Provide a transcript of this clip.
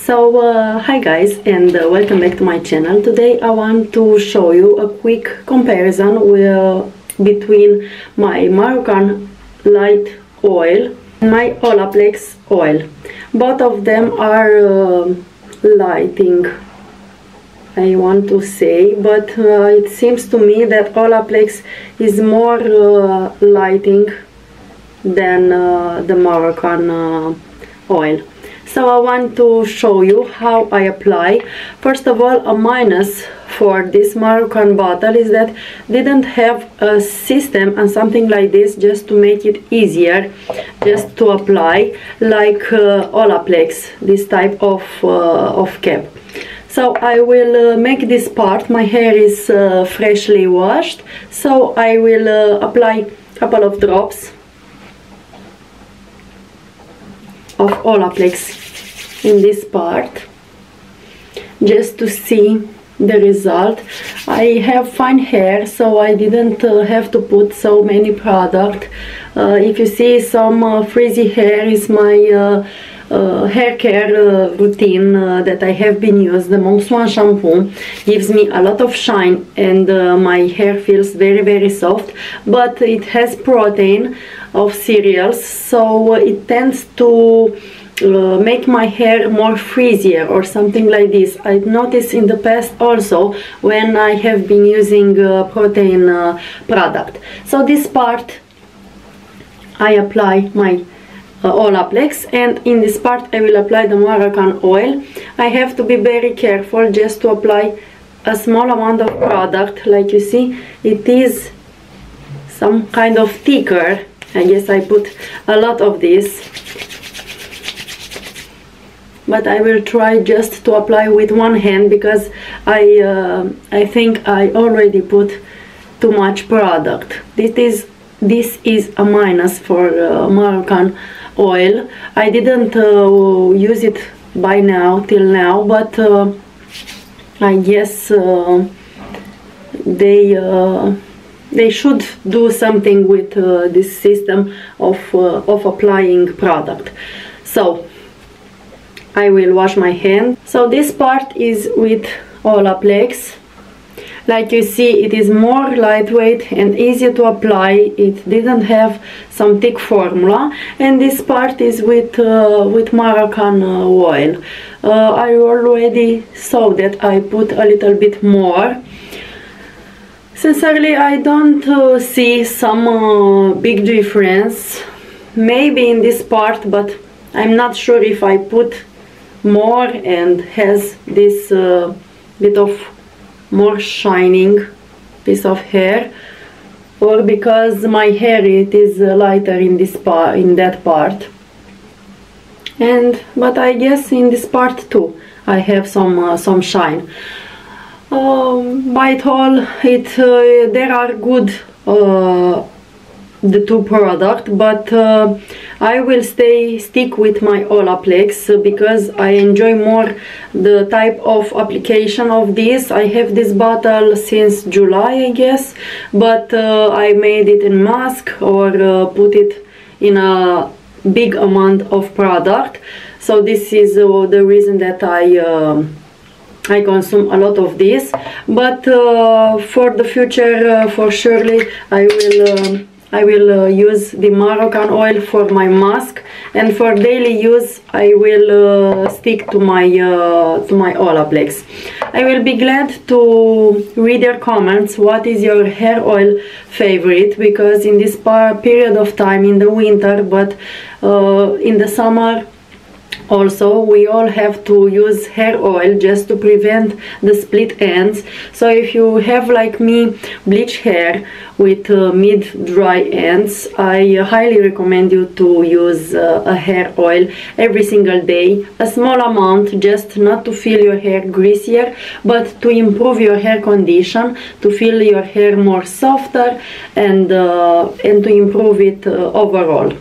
Hi guys, and welcome back to my channel. Today I want to show you a quick comparison between my Marucan light oil and my Olaplex oil. Both of them are lighting, I want to say, but it seems to me that Olaplex is more lighting than the Marucan oil. So I want to show you how I apply. First of all, a minus for this Marucan bottle is that didn't have a system and something like this just to make it easier just to apply like Olaplex, this type of cap. So I will make this part. My hair is freshly washed, so I will apply a couple of drops of Olaplex in this part just to see the result. I have fine hair, so I didn't have to put so many product. If you see some frizzy hair is my hair care routine that I have been using. The Monk Swan shampoo gives me a lot of shine and my hair feels very soft, but it has protein of cereals, so it tends to make my hair more frizzier or something like this. I've noticed in the past also when I have been using protein product. So this part I apply my Olaplex, and in this part I will apply the Marucan oil. I have to be very careful just to apply a small amount of product. Like you see, it is some kind of thicker. I guess I put a lot of this, but I will try just to apply with one hand because I think I already put too much product. This is a minus for Marucan oil. I didn't use it by now till now, but I guess they should do something with this system of applying product. So I will wash my hand. So this part is with Olaplex. Like you see, it is more lightweight and easier to apply. It didn't have some thick formula. And this part is with Marucan oil. I already saw that I put a little bit more. Sincerely, I don't see some big difference. Maybe in this part, but I'm not sure if I put more and has this bit of more shining piece of hair, or because my hair it is lighter in this part, in that part. But I guess in this part too I have some shine. By it all, there are good the two product, but I will stick with my Olaplex because I enjoy more the type of application of this. I have this bottle since July, I guess, but I made it in mask or put it in a big amount of product. So this is the reason that I consume a lot of this. But for the future, for surely I will use the Marucan oil for my mask, and for daily use I will stick to my Olaplex. I will be glad to read your comments. What is your hair oil favorite? Because in this period of time, in the winter, but in the summer also, we all have to use hair oil just to prevent the split ends. So if you have, like me, bleach hair with mid-dry ends, I highly recommend you to use a hair oil every single day. A small amount, just not to feel your hair greasier, but to improve your hair condition, to feel your hair more softer, and to improve it overall.